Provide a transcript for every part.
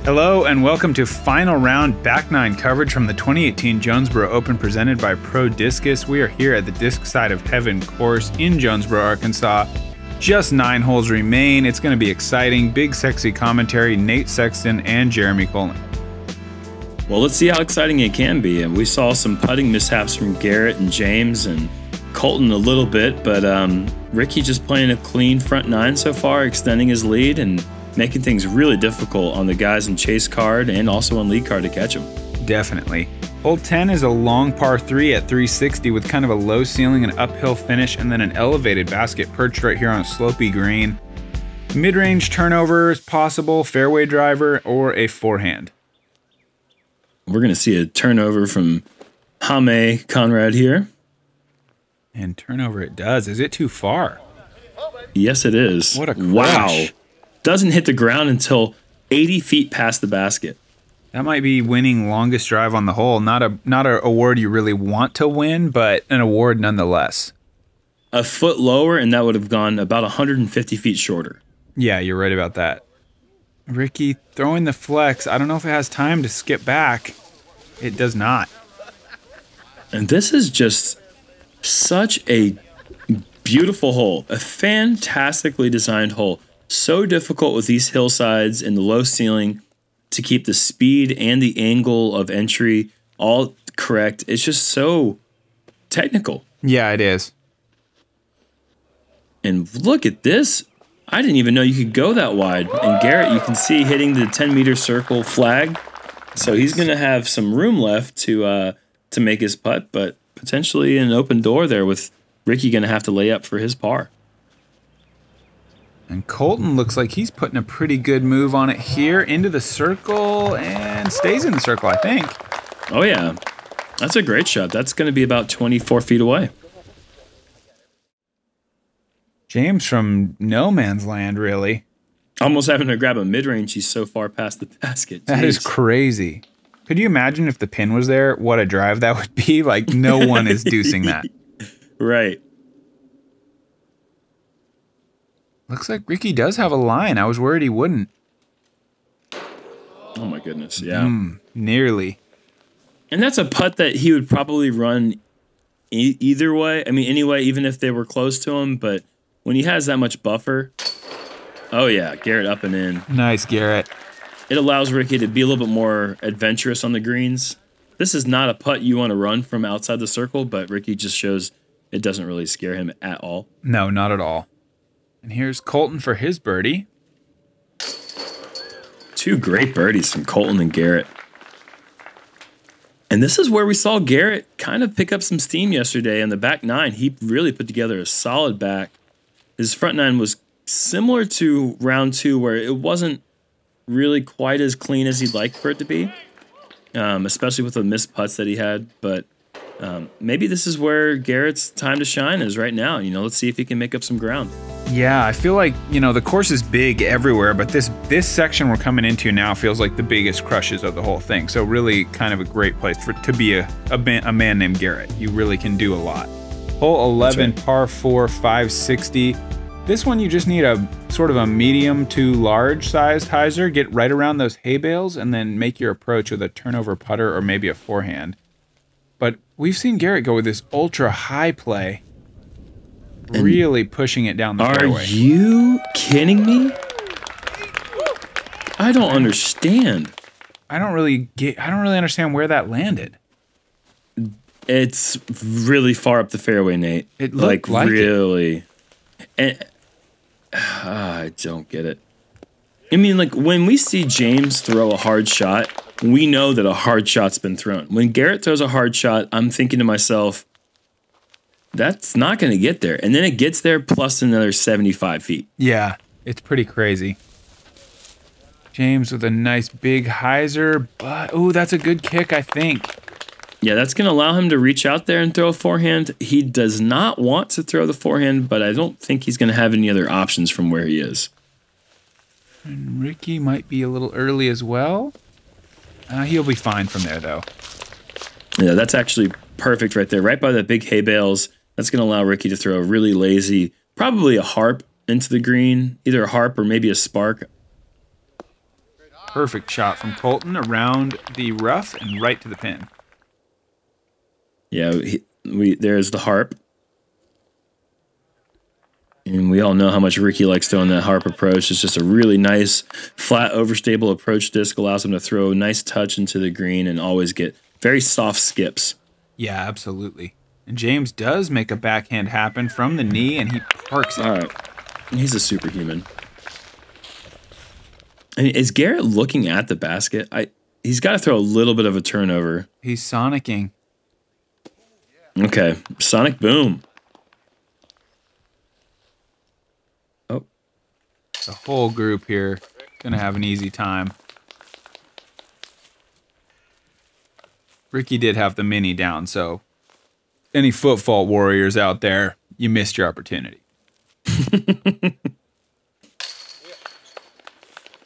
Hello and welcome to final round back nine coverage from the 2018 Jonesboro Open presented by Prodiscus. We are here at the Disc Side of Heaven course in Jonesboro, Arkansas. Just 9 holes remain. It's going to be exciting. Big Sexy commentary, Nate Sexton and Jeremy Koling. Well, let's see how exciting it can be. And we saw some putting mishaps from Garrett and James and Colten a little bit, but Ricky just playing a clean front nine so far, extending his lead and making things really difficult on the guys in chase card and also on lead card to catch him. Definitely. Hole 10 is a long par 3 at 360 with kind of a low ceiling and uphill finish and then an elevated basket perched right here on a slopey green. Mid-range turnover is possible, fairway driver, or a forehand. We're going to see a turnover from Conrad here. And turnover it does. Is it too far? Yes, it is. What a crash. Wow. Doesn't hit the ground until 80 feet past the basket. That might be winning longest drive on the hole. Not an award you really want to win, but an award nonetheless. A foot lower, and that would have gone about 150 feet shorter. Yeah, you're right about that. Ricky throwing the flex. I don't know if it has time to skip back. It does not. And this is just such a beautiful hole. A fantastically designed hole. So difficult with these hillsides and the low ceiling to keep the speed and the angle of entry all correct. It's just so technical. Yeah, it is. And look at this. I didn't even know you could go that wide. And Garrett, you can see hitting the 10-meter circle flag. So he's going to have some room left to make his putt, but potentially an open door there with Ricky going to have to lay up for his par. And Colten looks like he's putting a pretty good move on it here into the circle and stays in the circle, I think. Oh, yeah. That's a great shot. That's going to be about 24 feet away. James from no man's land, really. Almost having to grab a mid-range. He's so far past the basket. Jeez. That is crazy. Could you imagine if the pin was there, what a drive that would be? Like, no one is deucing that. Right. Looks like Ricky does have a line. I was worried he wouldn't. Oh, my goodness. Yeah. Nearly. And that's a putt that he would probably run either way. I mean, anyway, even if they were close to him. But when he has that much buffer. Oh, yeah. Garrett up and in. Nice, Garrett. It allows Ricky to be a little bit more adventurous on the greens. This is not a putt you want to run from outside the circle, but Ricky just shows it doesn't really scare him at all. No, not at all. And here's Colten for his birdie. 2 great birdies from Colten and Garrett. And this is where we saw Garrett kind of pick up some steam yesterday on the back nine. He really put together a solid back. His front nine was similar to round 2, where it wasn't really quite as clean as he'd like for it to be, especially with the missed putts that he had. But maybe this is where Garrett's time to shine is right now. You know, let's see if he can make up some ground. Yeah, I feel like, you know, the course is big everywhere, but this section we're coming into now feels like the biggest crushes of the whole thing. So really kind of a great place to be a man named Garrett. You really can do a lot. Hole 11, right. Par 4, 560. This one you just need a sort of a medium to large sized hyzer. Get right around those hay bales and then make your approach with a turnover putter or maybe a forehand. But we've seen Garrett go with this ultra high play. Really pushing it down the fairway. Are you kidding me? I don't understand. I don't really understand where that landed. It's really far up the fairway, Nate. It looked like really. And I don't get it. I mean, like when we see James throw a hard shot, we know that a hard shot's been thrown. When Garrett throws a hard shot, I'm thinking to myself, that's not going to get there. And then it gets there plus another 75 feet. Yeah, it's pretty crazy. James with a nice big hyzer, but ooh, that's a good kick, I think. Yeah, that's going to allow him to reach out there and throw a forehand. He does not want to throw the forehand, but I don't think he's going to have any other options from where he is. And Ricky might be a little early as well. He'll be fine from there, though. Yeah, that's actually perfect right there, right by the big hay bales. That's going to allow Ricky to throw a really lazy, probably a harp into the green, either a harp or maybe a spark. perfect shot from Colten around the rough and right to the pin. Yeah, there's the harp. And we all know how much Ricky likes throwing that harp approach. It's just a really nice, flat, overstable approach disc. Allows him to throw a nice touch into the green and always get very soft skips. Yeah, absolutely. And James does make a backhand happen from the knee, and he parks it. All right. He's a superhuman. And is Garrett looking at the basket? He's got to throw a little bit of a turnover. He's sonicking. Okay. Sonic boom. Oh. The whole group here going to have an easy time. Ricky did have the mini down, so any foot fault warriors out there, you missed your opportunity.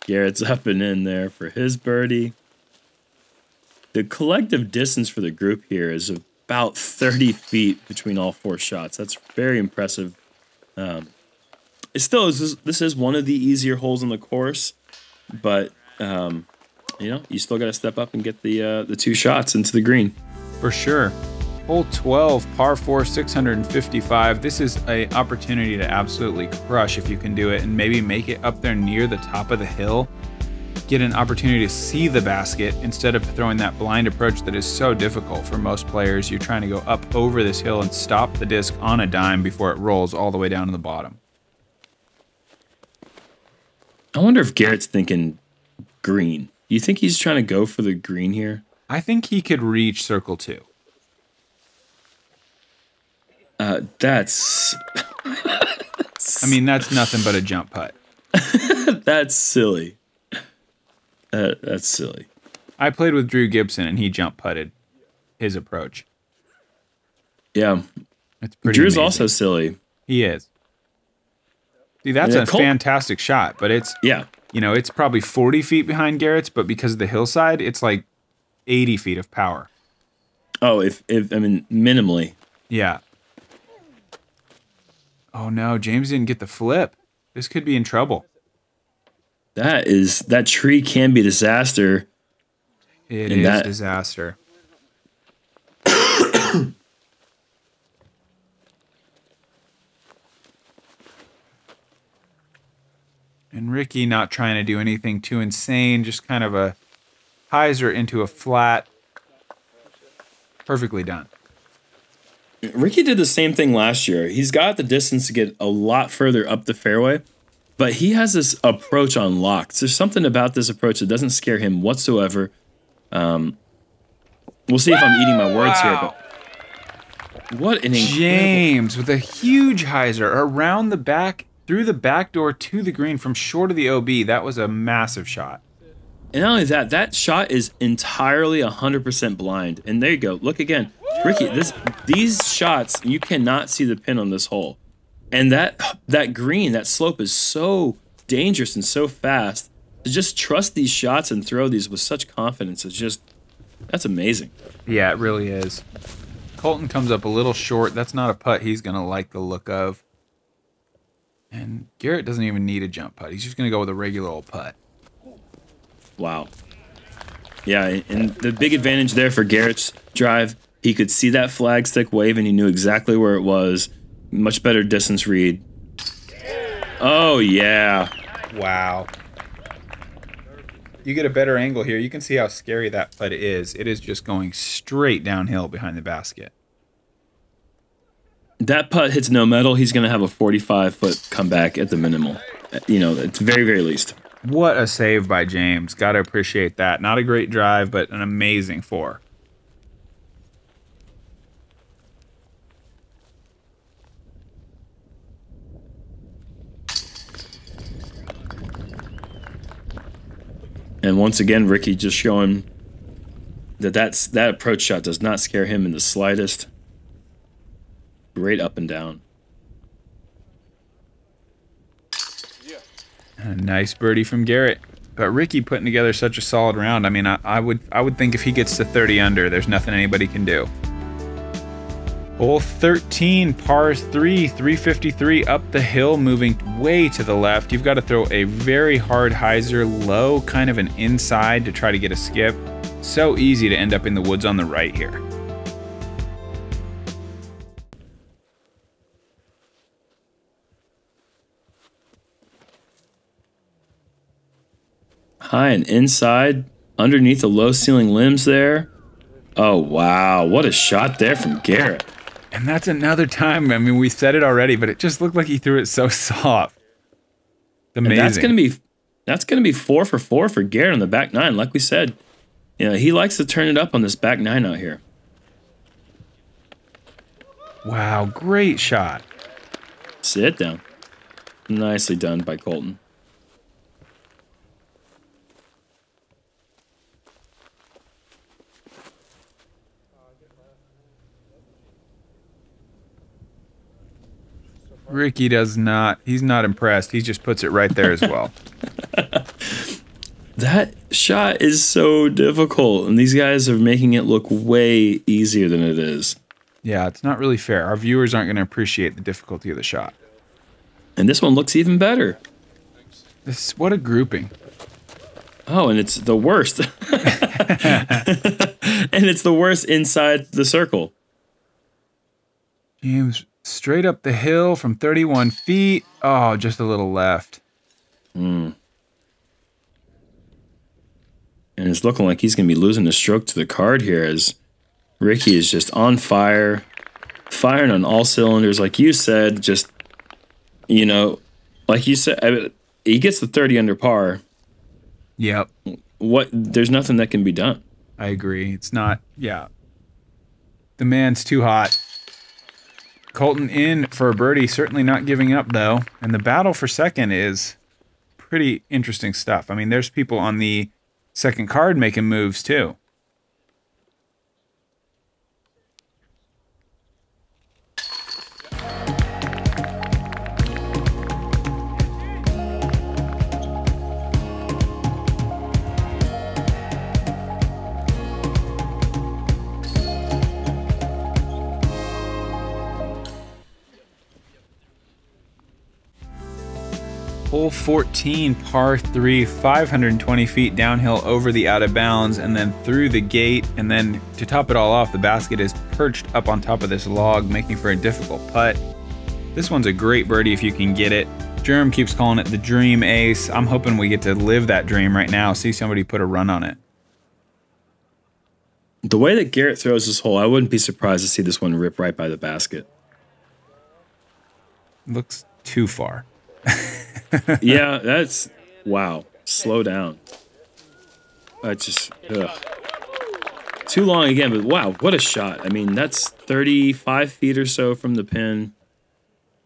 Garrett's up and in there for his birdie. The collective distance for the group here is about 30 feet between all 4 shots. That's very impressive. It still is. This is one of the easier holes on the course, but you know, you still got to step up and get the 2 shots into the green. For sure. Hole 12, par 4, 655. This is an opportunity to absolutely crush if you can do it and maybe make it up there near the top of the hill. Get an opportunity to see the basket instead of throwing that blind approach that is so difficult for most players. You're trying to go up over this hill and stop the disc on a dime before it rolls all the way down to the bottom. I wonder if Garrett's thinking green. Do you think he's trying to go for the green here? I think he could reach circle 2. That's... I mean, that's nothing but a jump putt. That's silly. That's silly. I played with Drew Gibson, and he jump putted his approach. Yeah. It's pretty Drew's amazing. also silly. He is. See, that's a fantastic shot, but it's... Yeah. You know, it's probably 40 feet behind Garrett's, but because of the hillside, it's like 80 feet of power. Oh, if I mean, minimally. Yeah. Oh, no, James didn't get the flip. This could be in trouble. That tree can be disaster. It is disaster. And Ricky not trying to do anything too insane, just kind of a hyzer into a flat. Perfectly done. Ricky did the same thing last year. He's got the distance to get a lot further up the fairway, but he has this approach on lock. There's something about this approach that doesn't scare him whatsoever. We'll see if I'm eating my words here, but what an incredible... James with a huge hyzer around the back, through the back door to the green from short of the OB. That was a massive shot. And not only that, that shot is entirely 100% blind. And there you go. Look again. Ricky, these shots, you cannot see the pin on this hole. And that green, that slope is so dangerous and so fast. To just trust these shots and throw these with such confidence is just, that's amazing. Yeah, it really is. Colten comes up a little short. That's not a putt he's going to like the look of. And Garrett doesn't even need a jump putt. He's just going to go with a regular old putt. Wow. Yeah, and the big advantage there for Garrett's drive, he could see that flag stick wave and he knew exactly where it was. Much better distance read. Oh, yeah. Wow. You get a better angle here. You can see how scary that putt is. It is just going straight downhill behind the basket. That putt hits no metal. He's going to have a 45-foot comeback at the minimal. You know, it's very, very least. What a save by James. Got to appreciate that. Not a great drive, but an amazing 4. And once again, Ricky just showing that approach shot does not scare him in the slightest. Great up and down. A nice birdie from Garrett. But Ricky putting together such a solid round. I mean, I would think if he gets to 30 under, there's nothing anybody can do. Hole 13, par 3, 353 up the hill, moving way to the left. You've got to throw a very hard hyzer low, kind of an inside to try to get a skip. So easy to end up in the woods on the right here. High and inside, underneath the low ceiling limbs there. Oh, wow. What a shot there from Garrett. And that's another time, I mean, we said it already, but it just looked like he threw it so soft. Amazing. And that's gonna be 4 for 4 for Garrett on the back nine. Like we said, you know, he likes to turn it up on this back nine out here. Wow, great shot. Sit down. Nicely done by Colten. Ricky does not, he's not impressed. He just puts it right there as well. That shot is so difficult, and these guys are making it look way easier than it is. Yeah, it's not really fair. Our viewers aren't going to appreciate the difficulty of the shot. And this one looks even better. What a grouping. Oh, and it's the worst. And it's the worst inside the circle. James straight up the hill from 31 feet. Oh, just a little left. And it's looking like he's going to be losing the stroke to the card here as Ricky is just on fire, firing on all cylinders. Like you said, just, you know, like you said, he gets the 30 under par. Yep. There's nothing that can be done. I agree. It's not, yeah. The man's too hot. Colten in for a birdie, certainly not giving up though. And the battle for second is pretty interesting stuff. I mean, there's people on the second card making moves too. Hole 14, par 3, 520 feet downhill over the out of bounds and then through the gate. And then to top it all off, the basket is perched up on top of this log, making for a difficult putt. This one's a great birdie if you can get it. Germ keeps calling it the dream ace. I'm hoping we get to live that dream right now, see somebody put a run on it. The way that Garrett throws this hole, I wouldn't be surprised to see this one rip right by the basket. Looks too far. Yeah, that's, wow. Slow down. That's just, too long again, but wow, what a shot. I mean, that's 35 feet or so from the pin.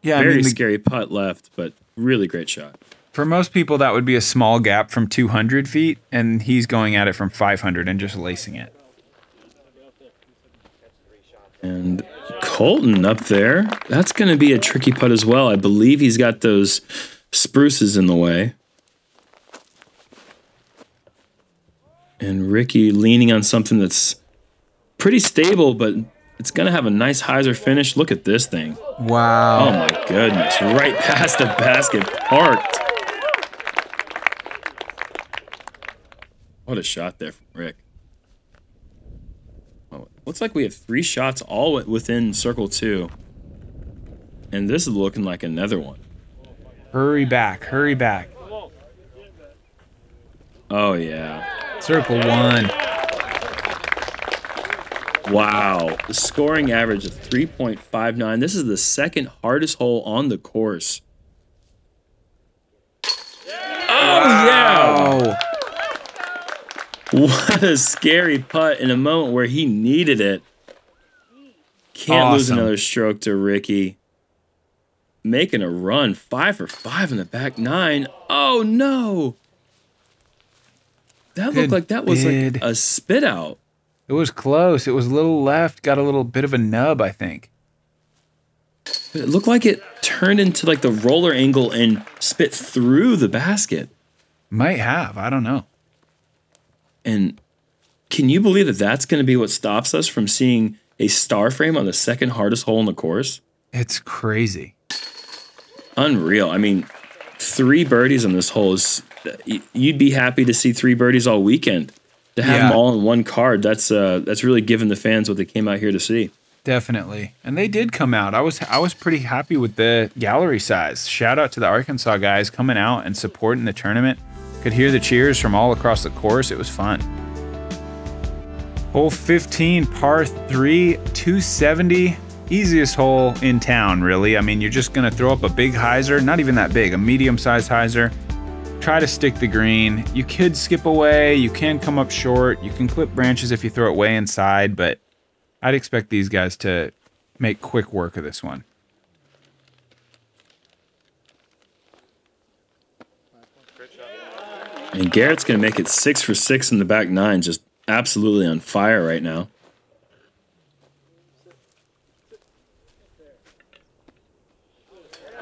Yeah, very scary putt left, but really great shot. For most people, that would be a small gap from 200 feet, and he's going at it from 500 and just lacing it. And Colten up there, that's going to be a tricky putt as well. I believe he's got those spruces in the way. And Ricky leaning on something that's pretty stable, but it's going to have a nice hyzer finish. Look at this thing. Wow. Oh my goodness. Right past the basket, parked. What a shot there from Rick. Oh, looks like we have 3 shots all within circle 2. And this is looking like another one. Hurry back, hurry back. Oh, yeah. Circle 1. Wow. The scoring average of 3.59. This is the second hardest hole on the course. Oh, yeah. What a scary putt in a moment where he needed it. Can't lose another stroke to Ricky. Making a run. 5 for 5 in the back 9. Oh, no. That looked like that was like a spit out. It was close. It was a little left. Got a little bit of a nub, I think. It looked like it turned into like the roller angle and spit through the basket. Might have. I don't know. And can you believe that that's going to be what stops us from seeing a star frame on the second hardest hole in the course. It's crazy. Unreal. I mean, 3 birdies on this hole is, you'd be happy to see 3 birdies all weekend. To have them all in one card, that's really giving the fans what they came out here to see. Definitely. And they did come out. I was pretty happy with the gallery size. Shout out to the Arkansas guys coming out and supporting the tournament. Could hear the cheers from all across the course. It was fun. Hole 15, par 3, 270. Easiest hole in town, really. I mean, you're just going to throw up a big hyzer, not even that big, a medium-sized hyzer. Try to stick the green. You could skip away. You can come up short. You can clip branches if you throw it way inside, but I'd expect these guys to make quick work of this one. And Garrett's going to make it 6 for 6 in the back 9, just absolutely on fire right now.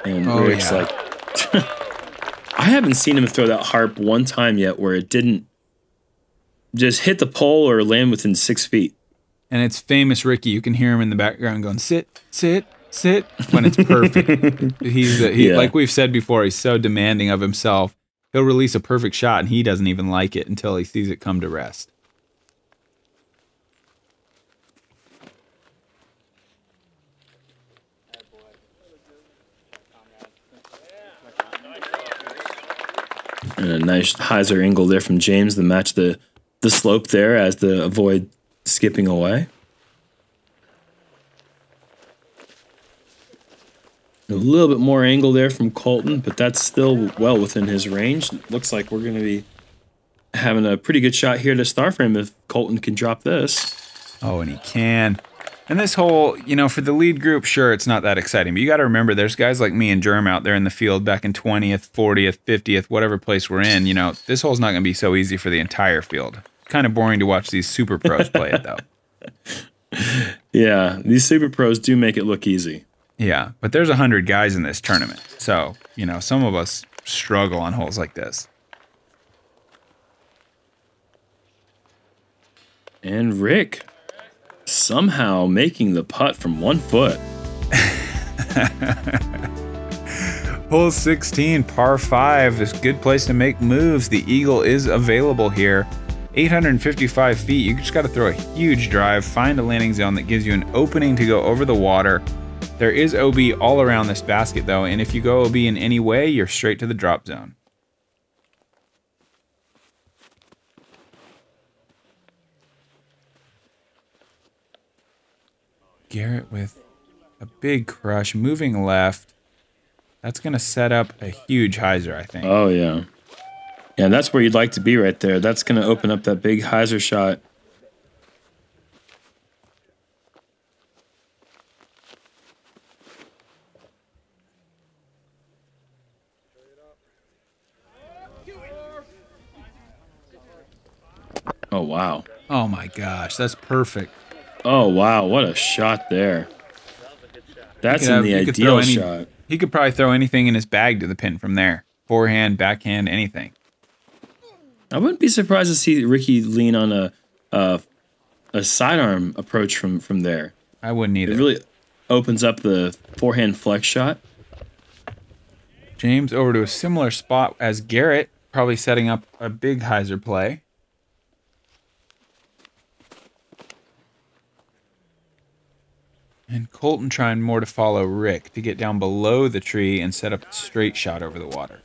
And Rick's like, I haven't seen him throw that harp one time yet where it didn't just hit the pole or land within 6 feet. And it's famous Ricky. You can hear him in the background going, sit, sit, sit, when it's perfect. Like we've said before, he's so demanding of himself. He'll release a perfect shot, and he doesn't even like it until he sees it come to rest. And a nice hyzer angle there from James to match the slope there as to avoid skipping away. A little bit more angle there from Colten, but that's still well within his range. Looks like we're going to be having a pretty good shot here to star frame if Colten can drop this. Oh, and he can. And this hole, you know, for the lead group, sure, it's not that exciting. But you got to remember, there's guys like me and Germ out there in the field back in 20th, 40th, 50th, whatever place we're in. You know, this hole's not going to be so easy for the entire field. Kind of boring to watch these super pros play it, though. Yeah, these super pros do make it look easy. Yeah, but there's 100 guys in this tournament. So, you know, some of us struggle on holes like this. And Rick somehow making the putt from 1 foot. Hole 16, par 5. Is a good place to make moves. The eagle is available here. 855 feet. You just got to throw a huge drive, find a landing zone that gives you an opening to go over the water. There is OB all around this basket, though, and if you go OB in any way, you're straight to the drop zone. Garrett with a big crush, moving left. That's going to set up a huge hyzer, I think. Oh, yeah. Yeah, that's where you'd like to be right there. That's going to open up that big hyzer shot. Oh, wow. Oh, my gosh. That's perfect. Oh, wow. What a shot there. That's in the ideal shot. He could probably throw anything in his bag to the pin from there. Forehand, backhand, anything. I wouldn't be surprised to see Ricky lean on a sidearm approach from there. I wouldn't either. It really opens up the forehand flex shot. James over to a similar spot as Garrett, probably setting up a big hyzer play. And Colten trying more to follow Rick to get down below the tree and set up a straight shot over the water.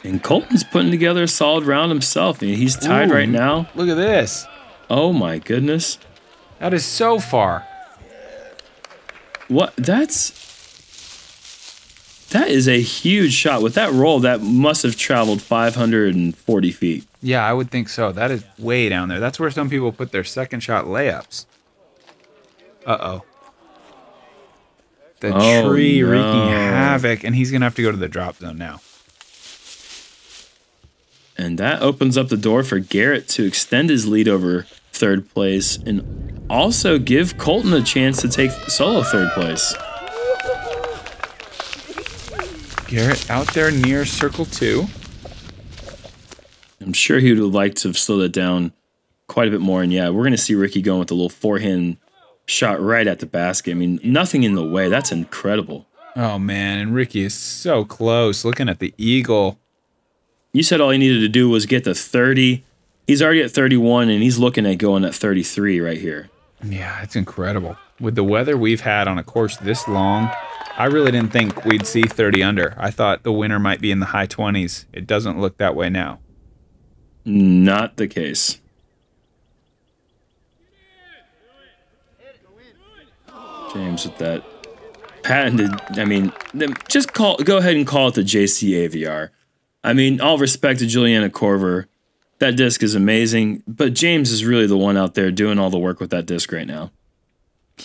And Colton's putting together a solid round himself. I mean, he's tied right now. Look at this. Oh, my goodness. That is so far. What? That is a huge shot. With that roll, that must have traveled 540 feet. Yeah, I would think so. That is way down there. That's where some people put their second shot layups. Uh-oh. The tree wreaking havoc, and he's going to have to go to the drop zone now. And that opens up the door for Garrett to extend his lead over third place and also give Colten a chance to take solo third place. Garrett out there near circle 2. I'm sure he would like to have slowed it down quite a bit more. And yeah, we're going to see Ricky going with a little forehand shot right at the basket. I mean, nothing in the way. That's incredible. Oh, man. And Ricky is so close. Looking at the eagle. You said all he needed to do was get to 30. He's already at 31, and he's looking at going at 33 right here. Yeah, it's incredible. With the weather we've had on a course this long, I really didn't think we'd see 30 under. I thought the winner might be in the high 20s. It doesn't look that way now. Not the case. James with that patented, I mean, just go ahead and call it the JC AVR. I mean, all respect to Juliana Korver. That disc is amazing, but James is really the one out there doing all the work with that disc right now.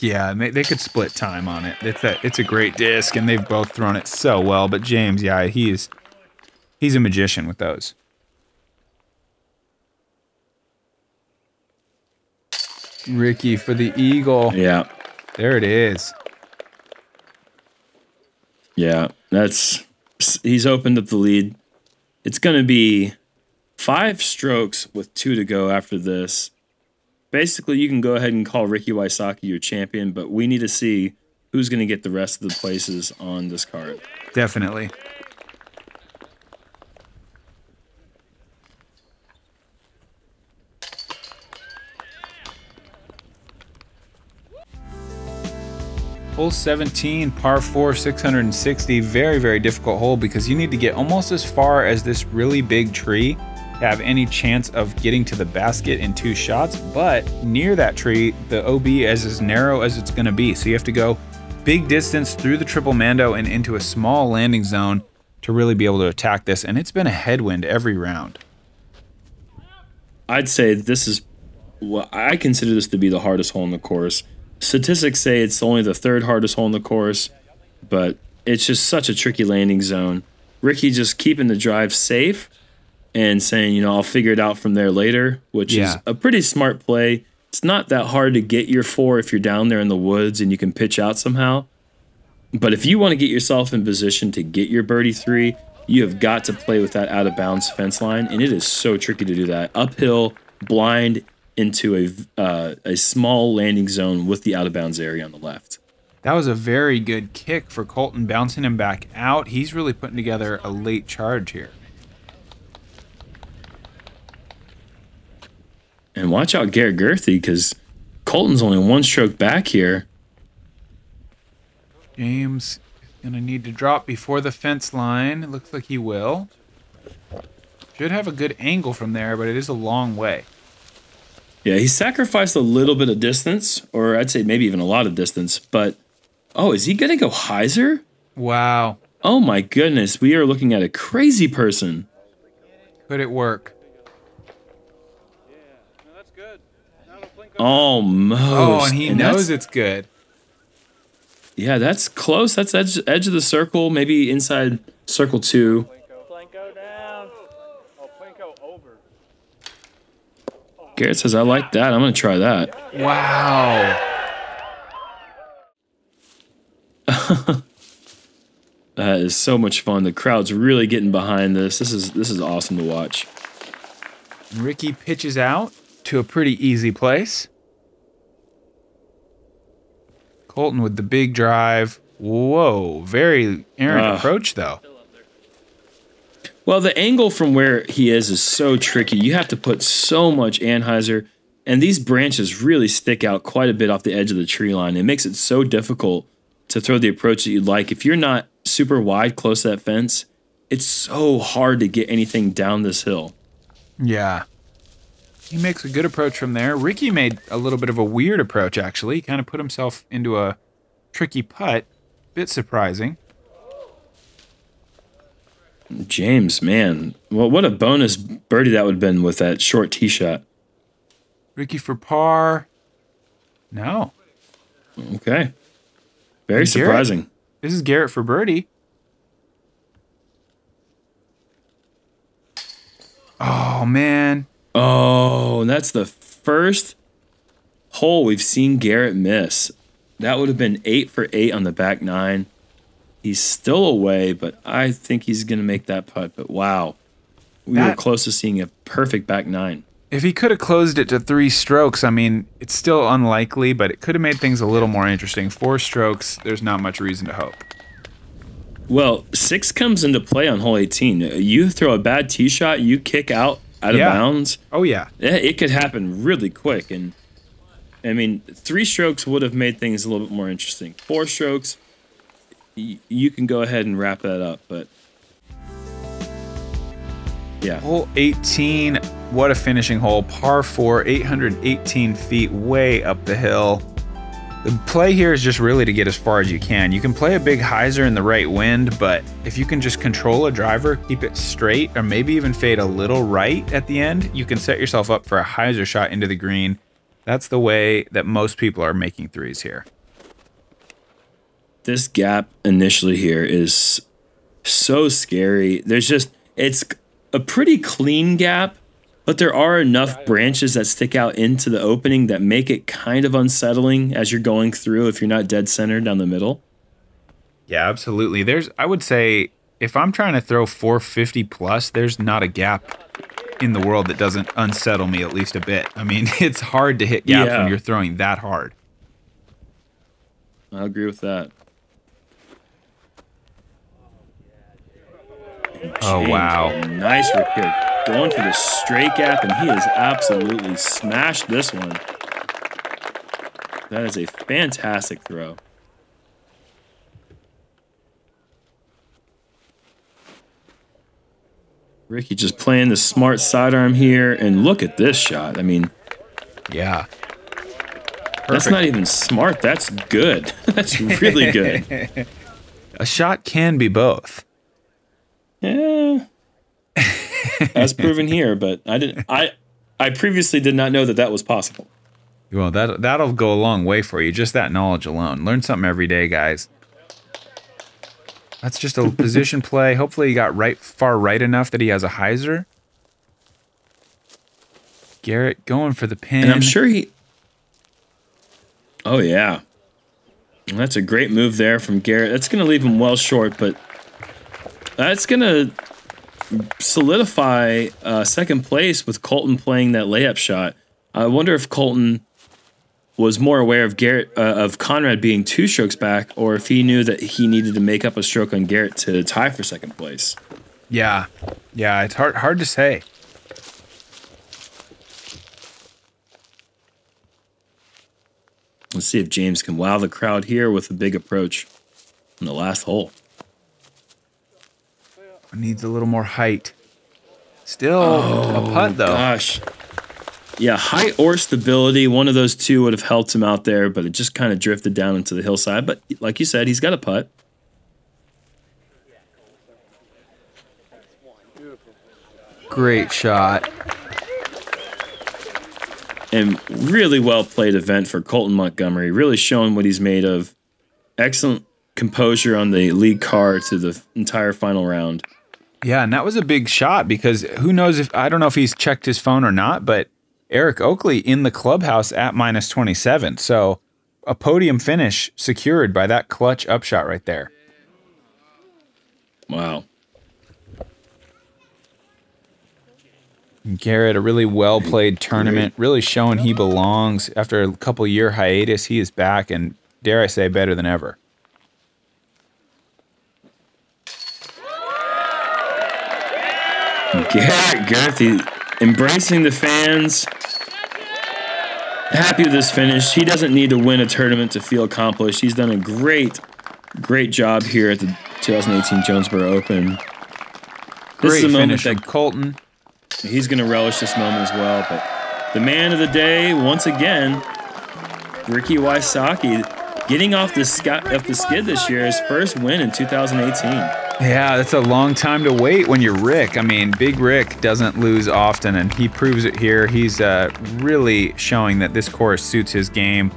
Yeah, they could split time on it. It's a great disc, and they've both thrown it so well. But James, yeah, he's a magician with those. Ricky for the eagle. Yeah. There it is. Yeah, he's opened up the lead. It's going to be 5 strokes with 2 to go after this. Basically, you can go ahead and call Ricky Wysocki your champion, but we need to see who's going to get the rest of the places on this card. Definitely. Hole 17, par 4, 660. Very, very difficult hole because you need to get almost as far as this really big tree to have any chance of getting to the basket in 2 shots. But near that tree, the OB is as narrow as it's going to be. So you have to go big distance through the triple mando and into a small landing zone to really be able to attack this. And it's been a headwind every round. I'd say this is what I consider this to be the hardest hole in the course. Statistics say it's only the 3rd hardest hole in the course, but it's just such a tricky landing zone. Ricky just keeping the drive safe and saying, you know, I'll figure it out from there later, which is a pretty smart play. It's not that hard to get your 4 if you're down there in the woods and you can pitch out somehow. But if you want to get yourself in position to get your birdie 3, you have got to play with that out-of-bounds fence line, and it is so tricky to do that. Uphill, blind, into a small landing zone with the out-of-bounds area on the left. That was a very good kick for Colten, bouncing him back out. He's really putting together a late charge here. And watch out Garrett Gurthie, because Colton's only 1 stroke back here. James is going to need to drop before the fence line. It looks like he will. Should have a good angle from there, but it is a long way. Yeah, he sacrificed a little bit of distance, or I'd say maybe even a lot of distance, but, oh, is he going to go hyzer? Wow. Oh my goodness, we are looking at a crazy person. Could it work? Almost. Oh, and he knows it's good. Yeah, that's close. That's edge of the circle, maybe inside circle 2. Garrett says, I like that. I'm going to try that. Wow. That is so much fun. The crowd's really getting behind this. This is awesome to watch. Ricky pitches out to a pretty easy place. Colten with the big drive. Whoa, very errant approach, though. Well, the angle from where he is so tricky. You have to put so much anhyzer, and these branches really stick out quite a bit off the edge of the tree line. It makes it so difficult to throw the approach that you'd like. If you're not super wide close to that fence, it's so hard to get anything down this hill. Yeah. He makes a good approach from there. Ricky made a little bit of a weird approach, actually. He kind of put himself into a tricky putt. Bit surprising. James, man. Well, what a bonus birdie that would have been with that short tee shot. Ricky for par. No. Okay. Very surprising. This is Garrett for birdie. Oh, man. Oh, and that's the first hole we've seen Garrett miss. That would have been 8 for 8 on the back 9. He's still away, but I think he's going to make that putt. But wow, we were close to seeing a perfect back 9. If he could have closed it to 3 strokes, I mean, it's still unlikely, but it could have made things a little more interesting. 4 strokes, there's not much reason to hope. Well, 6 comes into play on hole 18. You throw a bad tee shot, you kick out of bounds. Oh, yeah. It could happen really quick. And, I mean, 3 strokes would have made things a little bit more interesting. 4 strokes, you can go ahead and wrap that up, but... yeah. Hole 18, what a finishing hole. Par 4, 818 feet, way up the hill. The play here is just really to get as far as you can. You can play a big hyzer in the right wind, but if you can just control a driver, keep it straight, or maybe even fade a little right at the end, you can set yourself up for a hyzer shot into the green. That's the way that most people are making threes here. This gap initially here is so scary. It's a pretty clean gap, but there are enough branches that stick out into the opening that make it kind of unsettling as you're going through if you're not dead center down the middle. Yeah, absolutely. I would say, if I'm trying to throw 450 plus, there's not a gap in the world that doesn't unsettle me at least a bit. I mean, it's hard to hit gaps when you're throwing that hard. I agree with that. Oh, wow. Nice rip here. Going for the straight gap, and he has absolutely smashed this one. That is a fantastic throw. Ricky just playing the smart sidearm here, and look at this shot. I mean, yeah. That's not even smart. That's good. That's really good. A shot can be both. Yeah. As proven here, but I previously did not know that was possible. Well, that'll go a long way for you, just that knowledge alone. Learn something every day, guys. That's just a position play. Hopefully he got far right enough that he has a hyzer. Garrett going for the pin. And I'm sure he... oh, yeah. That's a great move there from Garrett. That's going to leave him well short, but that's going to solidify second place with Colten playing that layup shot. I wonder if Colten was more aware of of Conrad being 2 strokes back, or if he knew that he needed to make up a stroke on Garrett to tie for second place. Yeah, it's hard to say. Let's see if James can wow the crowd here with a big approach in the last hole. Needs a little more height. Still a putt, though. Gosh. Yeah, height or stability, one of those two would have helped him out there, but it just kind of drifted down into the hillside. But like you said, he's got a putt. Great shot. And really well played event for Colten Montgomery, really showing what he's made of. Excellent composure on the lead car to the entire final round. Yeah, and that was a big shot because who knows I don't know if he's checked his phone or not, but Eric Oakley in the clubhouse at -27. So a podium finish secured by that clutch upshot right there. Wow. Garrett, a really well-played tournament, really showing he belongs. After a couple-year hiatus, he is back, and dare I say, better than ever. Garrett Gurthie embracing the fans. Happy with this finish. He doesn't need to win a tournament to feel accomplished. He's done a great job here at the 2018 Jonesboro Open. This is a moment that Colten. He's going to relish this moment as well. But the man of the day, once again, Ricky Wysocki, getting off the skid this year, his first win in 2018. Yeah, that's a long time to wait when you're Rick. I mean, Big Rick doesn't lose often, and he proves it here. He's really showing that this course suits his game.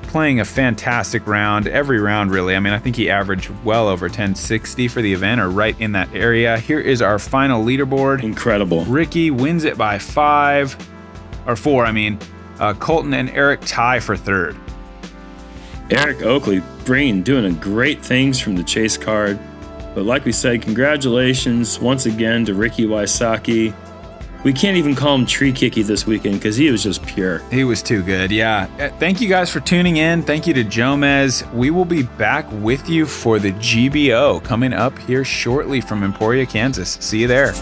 Playing a fantastic round, every round really. I mean, I think he averaged well over 1060 for the event, or right in that area. Here is our final leaderboard. Incredible. Ricky wins it by 4, I mean. Colten and Eric tie for third. Eric Oakley doing great things from the chase card. But like we said, congratulations once again to Ricky Wysocki. We can't even call him Tree Kicky this weekend because he was just pure. He was too good, yeah. Thank you guys for tuning in. Thank you to Jomez. We will be back with you for the GBO coming up here shortly from Emporia, Kansas. See you there.